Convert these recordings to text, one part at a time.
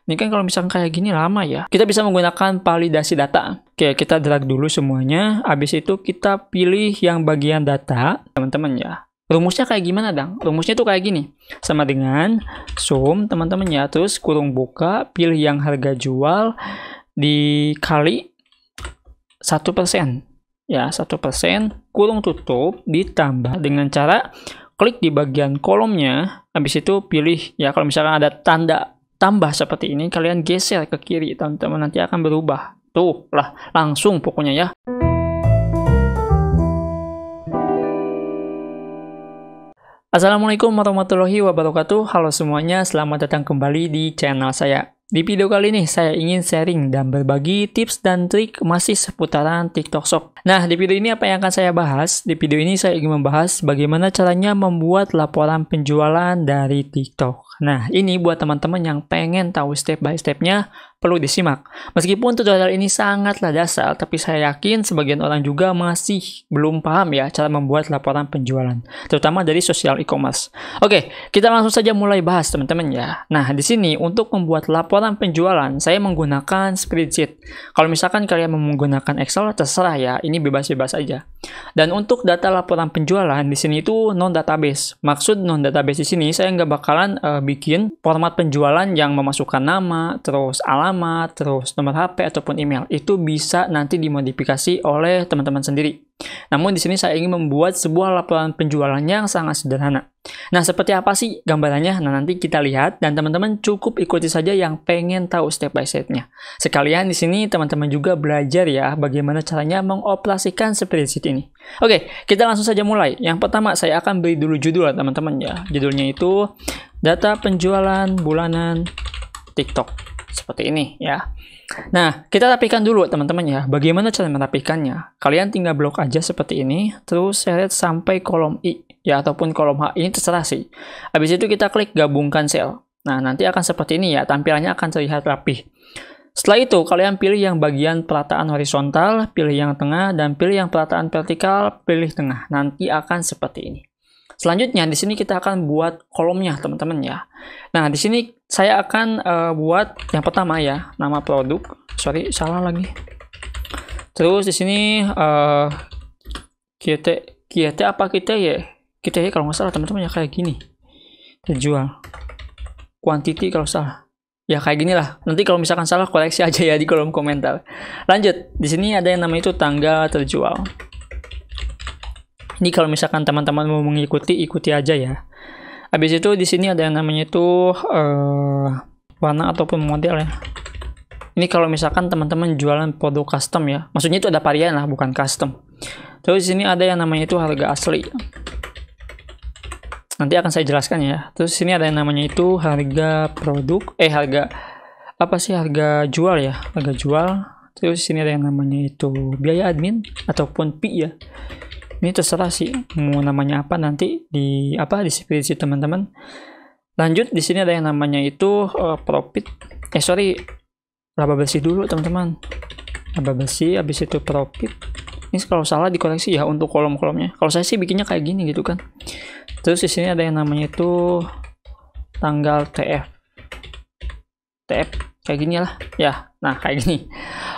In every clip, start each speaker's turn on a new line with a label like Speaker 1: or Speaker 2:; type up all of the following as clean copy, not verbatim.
Speaker 1: Ini kan kalau misalkan kayak gini lama ya. Kita bisa menggunakan validasi data. Oke, kita drag dulu semuanya. Habis itu kita pilih yang bagian data, teman-teman ya. Rumusnya kayak gimana, Dang? Rumusnya tuh kayak gini. Sama dengan sum, teman-teman ya. Terus kurung buka, pilih yang harga jual dikali 1%. Ya, 1%, kurung tutup, ditambah dengan cara klik di bagian kolomnya. Habis itu pilih, ya kalau misalkan ada tanda tambah seperti ini, kalian geser ke kiri, teman-teman, nanti akan berubah. Tuh, lah, langsung pokoknya ya. Assalamualaikum warahmatullahi wabarakatuh. Halo semuanya, selamat datang kembali di channel saya. Di video kali ini saya ingin sharing dan berbagi tips dan trik masih seputaran TikTok Shop. Nah, di video ini apa yang akan saya bahas? Di video ini saya ingin membahas bagaimana caranya membuat laporan penjualan dari TikTok. Nah, ini buat teman-teman yang pengen tahu step by step-nya, perlu disimak. Meskipun tutorial ini sangatlah dasar, tapi saya yakin sebagian orang juga masih belum paham ya cara membuat laporan penjualan, terutama dari sosial e-commerce. Oke, kita langsung saja mulai bahas teman-teman ya. Nah, di sini untuk membuat laporan penjualan, saya menggunakan spreadsheet. Kalau misalkan kalian mau menggunakan Excel, terserah ya, ini bebas-bebas aja. Dan untuk data laporan penjualan, di sini itu non-database. Maksud non-database di sini, saya nggak bakalan bikin format penjualan yang memasukkan nama, terus alamat, terus nomor HP ataupun email. Itu bisa nanti dimodifikasi oleh teman-teman sendiri. Namun di sini saya ingin membuat sebuah laporan penjualan yang sangat sederhana. Nah, seperti apa sih gambarannya? Nah, nanti kita lihat dan teman-teman cukup ikuti saja yang pengen tahu step by step-nya. Sekalian di sini teman-teman juga belajar ya bagaimana caranya mengoperasikan spreadsheet ini. Oke, kita langsung saja mulai. Yang pertama saya akan beri dulu judul teman-teman ya. Judulnya itu data penjualan bulanan TikTok. Seperti ini ya. Nah, kita rapikan dulu teman-teman ya. Bagaimana cara merapikannya? Kalian tinggal blok aja seperti ini, terus seret sampai kolom I ya ataupun kolom H. Ini terserah sih. Habis itu kita klik gabungkan sel. Nah, nanti akan seperti ini ya, tampilannya akan terlihat rapih. Setelah itu, kalian pilih yang bagian perataan horizontal, pilih yang tengah, dan pilih yang perataan vertikal, pilih tengah. Nanti akan seperti ini. Selanjutnya, di sini kita akan buat kolomnya, teman-teman ya. Nah, di sini saya akan buat yang pertama ya, nama produk. Sorry, salah lagi. Terus di sini kita apa kita ya? Kita ya kalau nggak salah teman-teman ya kayak gini. Terjual. Quantity kalau salah. Ya kayak gini lah. Nanti kalau misalkan salah koreksi aja ya di kolom komentar. Lanjut. Di sini ada yang namanya itu tanggal terjual. Ini kalau misalkan teman-teman mau mengikuti, ikuti aja ya. Habis itu di sini ada yang namanya itu warna ataupun model ya. Ini kalau misalkan teman-teman jualan produk custom ya. Maksudnya itu ada varian lah, bukan custom. Terus di sini ada yang namanya itu harga asli. Nanti akan saya jelaskan ya. Terus di sini ada yang namanya itu harga produk, harga apa sih, harga jual ya, harga jual. Terus di sini ada yang namanya itu biaya admin ataupun fee ya. Ini terserah sih mau namanya apa nanti di spreadsheet teman-teman. Lanjut di sini ada yang namanya itu profit. Laba bersih dulu teman-teman. Laba bersih, habis itu profit. Ini kalau salah dikoreksi ya untuk kolom-kolomnya. Kalau saya sih bikinnya kayak gini gitu kan. Terus di sini ada yang namanya itu tanggal TF. TF kayak gini lah ya. Nah, kayak gini.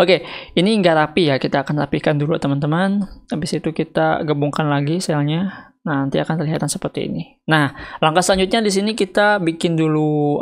Speaker 1: Oke, ini nggak rapi ya. Kita akan rapikan dulu teman-teman. Habis itu kita gabungkan lagi selnya. Nah, nanti akan kelihatan seperti ini. Nah, langkah selanjutnya di sini kita bikin dulu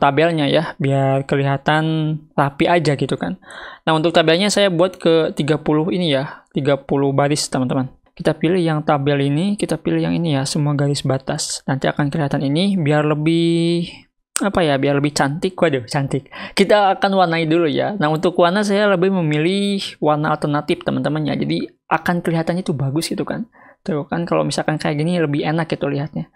Speaker 1: tabelnya ya, biar kelihatan rapi aja gitu kan. Nah, untuk tabelnya saya buat ke 30 ini ya, 30 baris teman-teman. Kita pilih yang tabel ini, kita pilih yang ini ya, semua garis batas. Nanti akan kelihatan ini biar lebih biar lebih cantik. Waduh, cantik. Kita akan warnai dulu ya. Nah, untuk warna saya lebih memilih warna alternatif teman-teman ya. Jadi akan kelihatannya itu bagus gitu kan. Tuh kan kalau misalkan kayak gini lebih enak gitu lihatnya.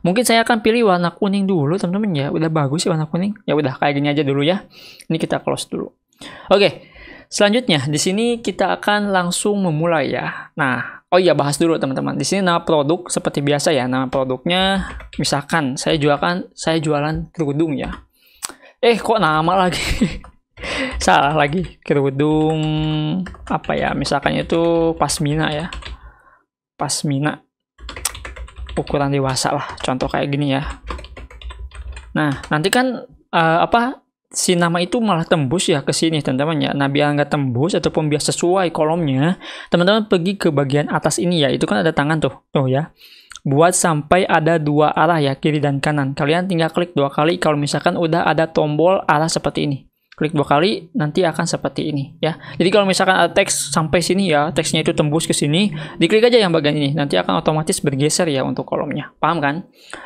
Speaker 1: Mungkin saya akan pilih warna kuning dulu teman-teman ya. Udah bagus sih warna kuning. Ya udah kayak gini aja dulu ya. Ini kita close dulu. Oke. Selanjutnya di sini kita akan langsung memulai ya. Nah, bahas dulu teman-teman. Di sini nama produk seperti biasa ya. Nama produknya misalkan saya jualan kerudung ya. Kok nama lagi? Salah lagi. Kerudung apa ya? Misalkan itu pasmina ya. Pasmina. Ukuran dewasa lah. Contoh kayak gini ya. Nah, nanti kan si nama itu malah tembus ya ke sini teman-teman ya. Nah biar nggak tembus ataupun biar sesuai kolomnya, teman-teman pergi ke bagian atas ini ya, itu kan ada tangan tuh ya. Buat sampai ada 2 arah ya, kiri dan kanan. Kalian tinggal klik 2 kali kalau misalkan udah ada tombol arah seperti ini. Klik 2 kali nanti akan seperti ini ya. Jadi kalau misalkan ada teks sampai sini ya, teksnya itu tembus ke sini, diklik aja yang bagian ini, nanti akan otomatis bergeser ya untuk kolomnya. Paham kan?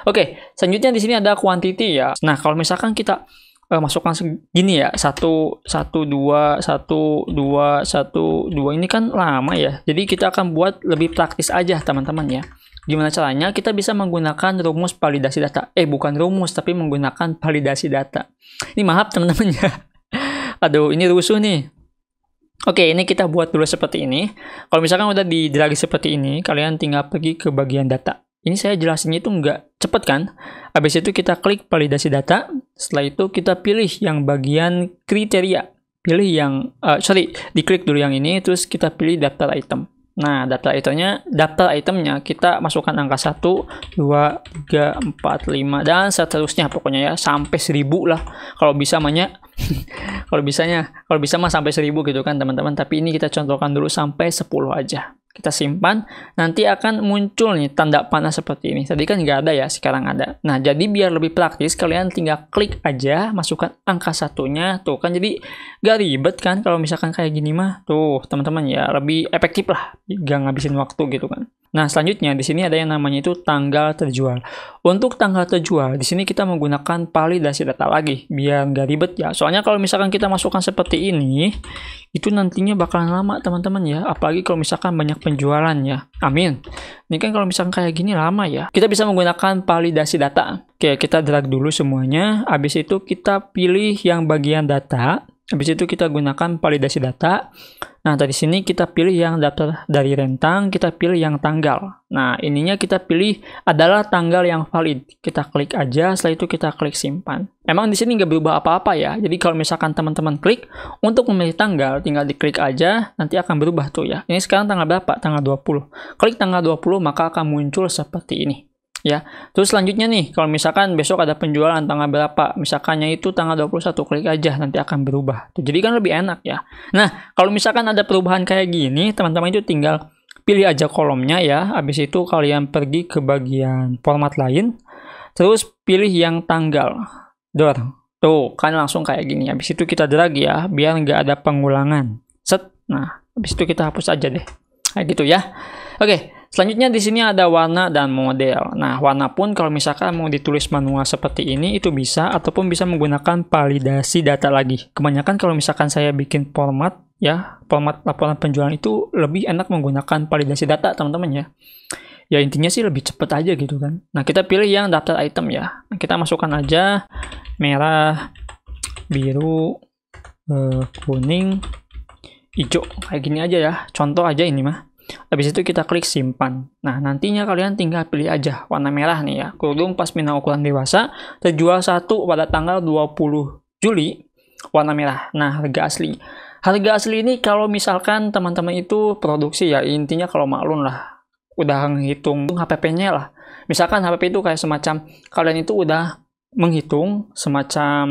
Speaker 1: Oke, selanjutnya di sini ada quantity ya. Nah, kalau misalkan kita masukkan segini ya, 1 2 1 2 1 2 ini kan lama ya. Jadi kita akan buat lebih praktis aja teman-teman ya. Gimana caranya? Kita bisa menggunakan rumus validasi data. Bukan rumus, tapi menggunakan validasi data. Ini maaf teman-teman ya. Aduh, ini rusuh nih. Oke, ini kita buat dulu seperti ini. Kalau misalkan udah di drag seperti ini, kalian tinggal pergi ke bagian data. Ini saya jelasinnya itu nggak cepet kan? Habis itu kita klik validasi data. Setelah itu kita pilih yang bagian kriteria. Pilih yang, diklik dulu yang ini, terus kita pilih daftar item. Nah, daftar itemnya kita masukkan angka 1, 2, 3, 4, 5, dan seterusnya pokoknya ya, sampai 1000 lah. Kalau bisa mahnya, kalau bisa mah sampai 1000 gitu kan teman-teman. Tapi ini kita contohkan dulu sampai 10 aja. Kita simpan, nanti akan muncul nih tanda panah seperti ini. Tadi kan nggak ada ya, sekarang ada. Nah, jadi biar lebih praktis, kalian tinggal klik aja, masukkan angka 1-nya. Tuh kan jadi nggak ribet kan kalau misalkan kayak gini mah. Tuh, teman-teman ya, lebih efektif lah. Nggak ngabisin waktu gitu kan. Nah, selanjutnya di sini ada yang namanya itu tanggal terjual. Untuk tanggal terjual, di sini kita menggunakan validasi data lagi, biar nggak ribet ya. Soalnya kalau misalkan kita masukkan seperti ini, itu nantinya bakalan lama teman-teman ya. Apalagi kalau misalkan banyak penjualan ya. Amin. Ini kan kalau misalkan kayak gini lama ya. Kita bisa menggunakan validasi data. Oke, kita drag dulu semuanya. Habis itu kita pilih yang bagian data. Habis itu kita gunakan validasi data. Nah, dari sini kita pilih yang daftar dari rentang, kita pilih yang tanggal. Nah, ininya kita pilih adalah tanggal yang valid. Kita klik aja, setelah itu kita klik simpan. Emang di sini nggak berubah apa-apa ya. Jadi kalau misalkan teman-teman klik untuk memilih tanggal, tinggal diklik aja, nanti akan berubah tuh ya. Ini sekarang tanggal berapa? Tanggal 20. Klik tanggal 20, maka akan muncul seperti ini. Ya, terus selanjutnya nih, kalau misalkan besok ada penjualan tanggal berapa, misalkannya itu tanggal 21, klik aja, nanti akan berubah. Tuh, jadi kan lebih enak ya. Nah, kalau misalkan ada perubahan kayak gini, teman-teman itu tinggal pilih aja kolomnya ya, habis itu kalian pergi ke bagian format lain, terus pilih yang tanggal. Tuh, kan langsung kayak gini. Habis itu kita drag ya, biar nggak ada pengulangan. Set, nah, habis itu kita hapus aja deh. Kayak gitu ya. Oke. Selanjutnya di sini ada warna dan model. Nah, warna pun kalau misalkan mau ditulis manual seperti ini itu bisa, ataupun bisa menggunakan validasi data lagi. Kebanyakan kalau misalkan saya bikin format ya, format laporan penjualan itu lebih enak menggunakan validasi data teman-teman ya. Ya intinya sih lebih cepet aja gitu kan. Nah, kita pilih yang daftar item ya. Nah, kita masukkan aja merah, biru, kuning, hijau. Kayak gini aja ya. Contoh aja ini mah. Habis itu kita klik simpan. Nah, nantinya kalian tinggal pilih aja warna merah nih ya. Kerudung pasmina ukuran dewasa, terjual 1 pada tanggal 20 Juli, warna merah. Nah, harga asli. Harga asli ini kalau misalkan teman-teman itu produksi ya, intinya kalau maklum lah. Udah menghitung HPP-nya lah. Misalkan HPP itu kayak semacam, kalian itu udah menghitung semacam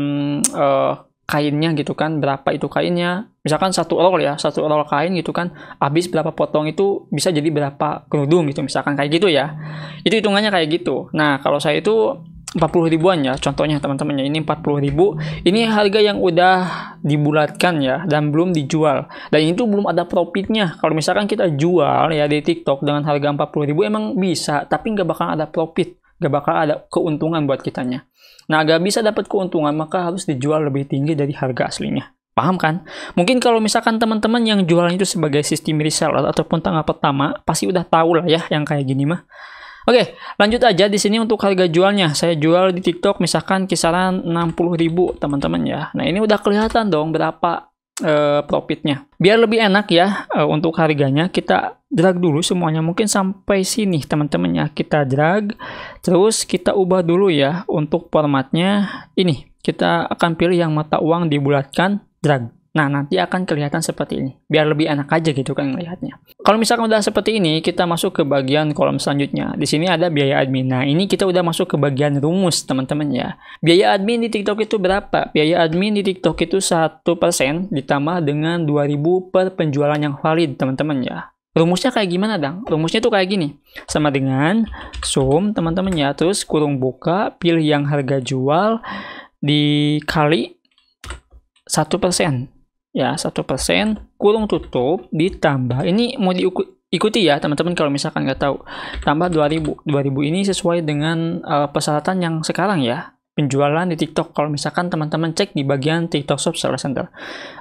Speaker 1: kainnya gitu kan, berapa itu kainnya. Misalkan 1 roll ya, 1 roll kain gitu kan, habis berapa potong itu bisa jadi berapa kerudung gitu, misalkan kayak gitu ya. Itu hitungannya kayak gitu. Nah, kalau saya itu 40 ribuan ya, contohnya teman-teman ya, ini 40 ribu. Ini harga yang udah dibulatkan ya, dan belum dijual. Dan itu belum ada profitnya. Kalau misalkan kita jual ya di TikTok dengan harga 40 ribu emang bisa, tapi nggak bakal ada profit, nggak bakal ada keuntungan buat kitanya. Nah, agar bisa dapat keuntungan, maka harus dijual lebih tinggi dari harga aslinya. Paham kan? Mungkin kalau misalkan teman-teman yang jualan itu sebagai sistem reseller ataupun tanggal pertama, pasti udah tahu lah ya yang kayak gini mah. Oke, lanjut aja di sini untuk harga jualnya. Saya jual di TikTok misalkan kisaran 60 ribu teman-teman ya. Nah, ini udah kelihatan dong berapa profitnya. Biar lebih enak ya untuk harganya, kita drag dulu semuanya, mungkin sampai sini teman-teman ya. Kita drag, terus kita ubah dulu ya untuk formatnya. Ini kita akan pilih yang mata uang dibulatkan, drag. Nah, nanti akan kelihatan seperti ini. Biar lebih enak aja gitu kan melihatnya. Kalau misalkan udah seperti ini, kita masuk ke bagian kolom selanjutnya. Di sini ada biaya admin. Nah, ini kita udah masuk ke bagian rumus, teman-teman ya. Biaya admin di TikTok itu berapa? Biaya admin di TikTok itu 1% ditambah dengan 2.000 per penjualan yang valid, teman-teman ya. Rumusnya kayak gimana, Dang? Rumusnya tuh kayak gini. Sama dengan sum, teman-teman ya. Terus kurung buka, pilih yang harga jual, dikali 1%. Ya, 1%, kurung tutup, ditambah. Ini mau diikuti ya, teman-teman kalau misalkan nggak tahu. Tambah 2.000. 2.000 ini sesuai dengan persyaratan yang sekarang ya. Penjualan di TikTok. Kalau misalkan teman-teman cek di bagian TikTok Shop Seller Center.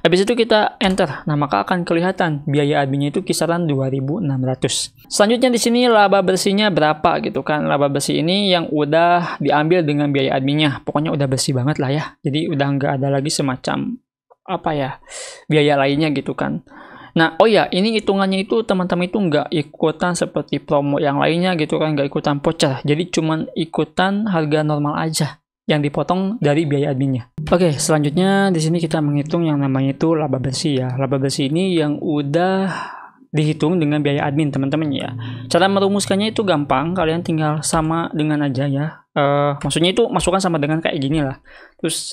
Speaker 1: Habis itu kita enter. Nah, maka akan kelihatan biaya adminnya itu kisaran 2.600. Selanjutnya di sini laba bersihnya berapa gitu kan. Laba bersih ini yang udah diambil dengan biaya adminnya. Pokoknya udah bersih banget lah ya. Jadi udah nggak ada lagi semacam apa ya, biaya lainnya gitu kan. Nah, oh ya, ini hitungannya itu teman-teman itu nggak ikutan seperti promo yang lainnya gitu kan, nggak ikutan voucher. Jadi cuman ikutan harga normal aja yang dipotong dari biaya adminnya. Oke, selanjutnya di sini kita menghitung yang namanya itu laba bersih ya. Laba bersih ini yang udah dihitung dengan biaya admin, teman-teman ya. Cara merumuskannya itu gampang, kalian tinggal sama dengan aja ya. Maksudnya itu masukkan sama dengan kayak gini lah. Terus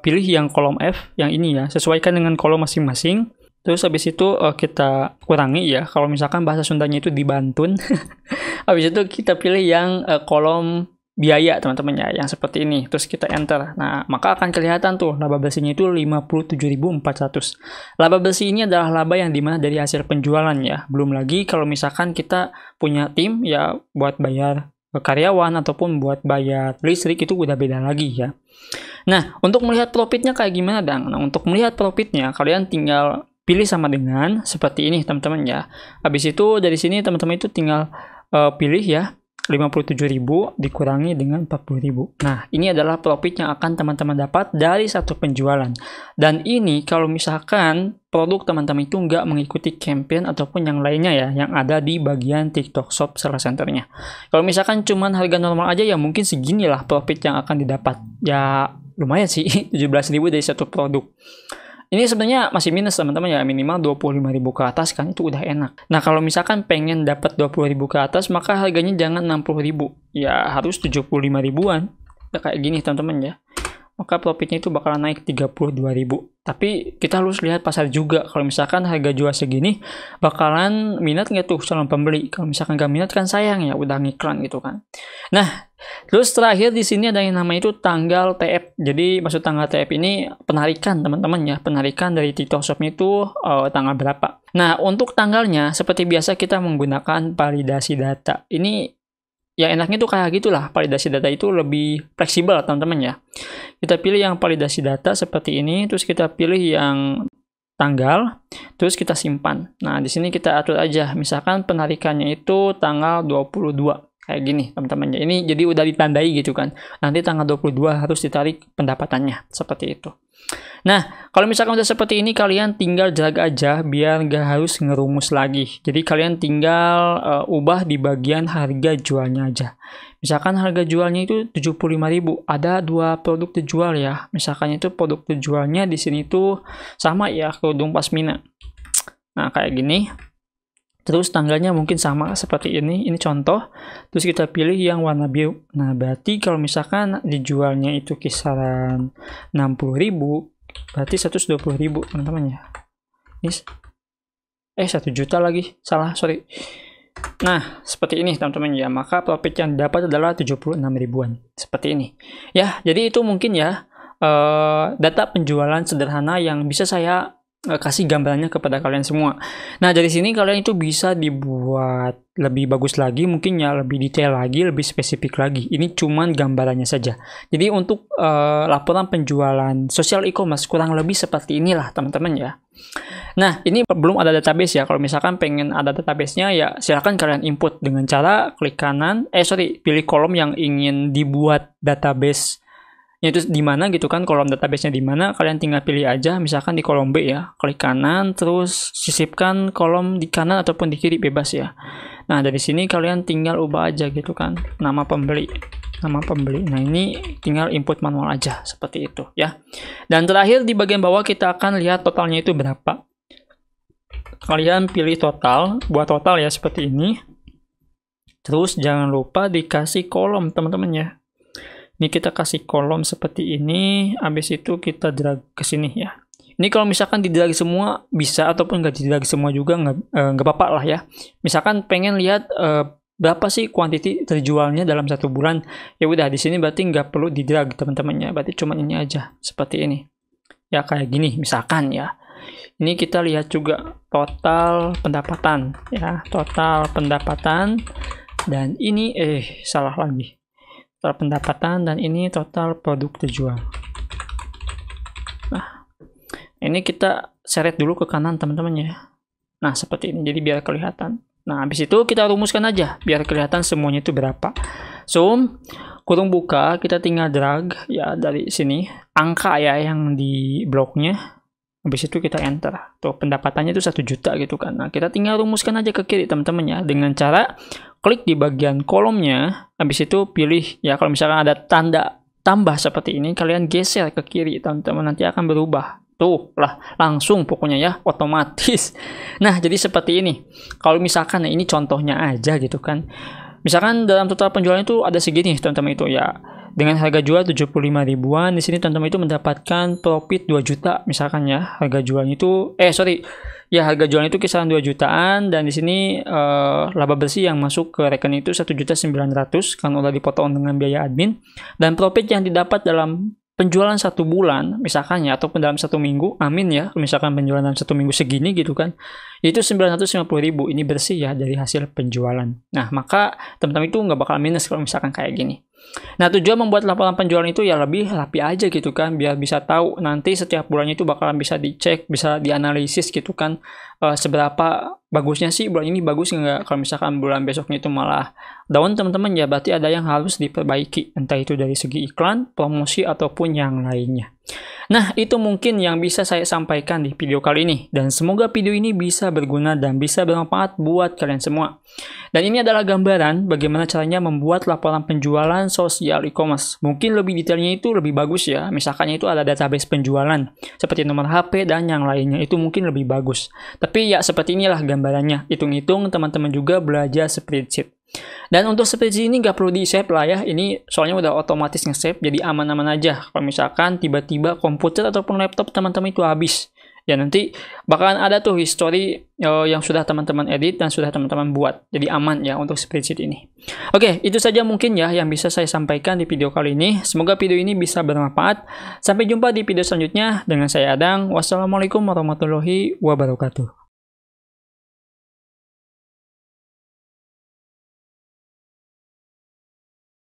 Speaker 1: pilih yang kolom F, yang ini ya, sesuaikan dengan kolom masing-masing. Terus habis itu kita kurangi ya, kalau misalkan bahasa Sundanya itu dibantun. Habis itu kita pilih yang kolom biaya, teman-teman ya, yang seperti ini. Terus kita enter. Nah, maka akan kelihatan tuh laba bersihnya itu 57.400. Laba bersih ini adalah laba yang dimana dari hasil penjualan ya. Belum lagi kalau misalkan kita punya tim ya buat bayar karyawan ataupun buat bayar listrik, itu udah beda lagi ya. Nah, untuk melihat profitnya kayak gimana, Dang? Nah, untuk melihat profitnya kalian tinggal pilih sama dengan seperti ini, teman-teman ya. Habis itu dari sini teman-teman itu tinggal pilih ya 57.000 dikurangi dengan 40.000. Nah, ini adalah profit yang akan teman-teman dapat dari satu penjualan. Dan ini kalau misalkan produk teman-teman itu nggak mengikuti campaign ataupun yang lainnya ya, yang ada di bagian TikTok Shop Seller Center-nya. Kalau misalkan cuman harga normal aja ya mungkin seginilah profit yang akan didapat. Ya lumayan sih, 17.000 dari satu produk. Ini sebenarnya masih minus, teman-teman ya, minimal 25.000 ke atas kan itu udah enak. Nah, kalau misalkan pengen dapat 20.000 ke atas, maka harganya jangan 60.000. Ya harus 75 ribuan. Ya, kayak gini teman-teman ya. Maka profitnya itu bakalan naik 32.000. Tapi kita harus lihat pasar juga. Kalau misalkan harga jual segini, bakalan minat nggak tuh calon pembeli? Kalau misalkan nggak minat kan sayang ya, udah ngiklan gitu kan. Nah, terus terakhir di sini ada yang namanya itu tanggal TF. Jadi maksud tanggal TF ini penarikan, teman-teman ya. Penarikan dari TikTok Shop-nya itu tanggal berapa. Nah, untuk tanggalnya seperti biasa kita menggunakan validasi data. Ini ya enaknya tuh kayak gitulah, validasi data itu lebih fleksibel teman-teman ya. Kita pilih yang validasi data seperti ini, terus kita pilih yang tanggal, terus kita simpan. Nah, di sini kita atur aja, misalkan penarikannya itu tanggal 22. Kayak gini teman-teman ya. Ini jadi udah ditandai gitu kan. Nanti tanggal 22 harus ditarik pendapatannya. Seperti itu. Nah, kalau misalkan udah seperti ini, kalian tinggal drag aja biar nggak harus ngerumus lagi. Jadi kalian tinggal ubah di bagian harga jualnya aja. Misalkan harga jualnya itu 75.000. Ada dua produk dijual ya. Misalkan itu produk dijualnya di sini tuh sama ya, kerudung pasmina. Nah, kayak gini. Terus tanggalnya mungkin sama seperti ini contoh. Terus kita pilih yang warna biru. Nah, berarti kalau misalkan dijualnya itu kisaran 60.000, berarti 120.000 teman-teman ya. Ini 1 juta lagi, salah, sorry. Nah, seperti ini teman-teman ya. Maka profit yang dapat adalah 76 ribuan. Seperti ini. Ya, jadi itu mungkin ya data penjualan sederhana yang bisa saya kasih gambarannya kepada kalian semua. Nah, dari sini kalian itu bisa dibuat lebih bagus lagi, mungkin ya lebih detail lagi, lebih spesifik lagi. Ini cuman gambarannya saja. Jadi untuk laporan penjualan sosial e-commerce kurang lebih seperti inilah teman-teman ya. Nah, ini belum ada database ya. Kalau misalkan pengen ada database-nya ya silahkan kalian input dengan cara klik kanan, pilih kolom yang ingin dibuat database. Itu di mana gitu kan, kolom database-nya di mana, kalian tinggal pilih aja, misalkan di kolom B ya, klik kanan, terus sisipkan kolom di kanan ataupun di kiri, bebas ya. Nah, dari sini kalian tinggal ubah aja gitu kan, nama pembeli. Nah, ini tinggal input manual aja, seperti itu ya. Dan terakhir di bagian bawah kita akan lihat totalnya itu berapa. Kalian pilih total, buat total ya seperti ini. Terus jangan lupa dikasih kolom teman-teman ya. Ini kita kasih kolom seperti ini, habis itu kita drag ke sini ya. Ini kalau misalkan di drag semua bisa, ataupun nggak di drag semua juga nggak apa-apa lah ya. Misalkan pengen lihat berapa sih kuantiti terjualnya dalam 1 bulan, ya udah di sini berarti nggak perlu di drag teman-teman ya. Berarti cuma ini aja seperti ini. Ya kayak gini misalkan ya. Ini kita lihat juga total pendapatan ya, total pendapatan, dan ini salah lagi. Total pendapatan, dan ini total produk terjual. Nah, ini kita seret dulu ke kanan teman-teman ya. Nah, seperti ini, jadi biar kelihatan. Nah, habis itu kita rumuskan aja biar kelihatan semuanya itu berapa. Zoom, kurung buka, kita tinggal drag ya dari sini angka ya yang di bloknya. Habis itu kita enter. Tuh pendapatannya itu 1 juta gitu kan. Nah, kita tinggal rumuskan aja ke kiri teman-teman ya, dengan cara klik di bagian kolomnya. Habis itu pilih ya, kalau misalkan ada tanda tambah seperti ini, kalian geser ke kiri teman-teman, nanti akan berubah. Tuh lah, langsung pokoknya ya, otomatis. Nah, jadi seperti ini. Kalau misalkan, nah ini contohnya aja gitu kan. Misalkan dalam total penjualan itu ada segini teman-teman itu ya. Dengan harga jual 75 ribuan, di sini teman-teman itu mendapatkan profit 2 juta misalkan ya. Harga jualnya itu ya harga jualnya itu kisaran 2 jutaan, dan di sini laba bersih yang masuk ke rekening itu 1.900.000 karena udah dipotong dengan biaya admin, dan profit yang didapat dalam penjualan 1 bulan misalkan ya, ataupun dalam 1 minggu, amin ya, misalkan penjualan dalam 1 minggu segini gitu kan, itu 950.000. Ini bersih ya dari hasil penjualan. Nah, maka teman-teman itu nggak bakal minus kalau misalkan kayak gini. Nah, tujuan membuat laporan penjualan itu ya lebih rapi aja gitu kan, biar bisa tahu nanti setiap bulannya itu bakalan bisa dicek, bisa dianalisis gitu kan, seberapa bagusnya sih bulan ini, bagus nggak. Kalau misalkan bulan besoknya itu malah down teman-teman ya, berarti ada yang harus diperbaiki, entah itu dari segi iklan, promosi, ataupun yang lainnya. Nah, itu mungkin yang bisa saya sampaikan di video kali ini, dan semoga video ini bisa berguna dan bisa bermanfaat buat kalian semua. Dan ini adalah gambaran bagaimana caranya membuat laporan penjualan sosial e-commerce. Mungkin lebih detailnya itu lebih bagus ya, misalkan itu ada database penjualan seperti nomor HP dan yang lainnya, itu mungkin lebih bagus. Tapi ya seperti inilah gambarannya, hitung-hitung teman-teman juga belajar spreadsheet. Dan untuk spreadsheet ini nggak perlu di-save lah ya, ini soalnya udah otomatis nge-save, jadi aman-aman aja. Kalau misalkan tiba-tiba komputer ataupun laptop teman-teman itu habis, ya nanti bakalan ada tuh history yang sudah teman-teman edit dan sudah teman-teman buat. Jadi aman ya untuk spreadsheet ini. Oke, itu saja mungkin ya yang bisa saya sampaikan di video kali ini. Semoga video ini bisa bermanfaat. Sampai jumpa di video selanjutnya dengan saya Adang. Wassalamualaikum warahmatullahi wabarakatuh.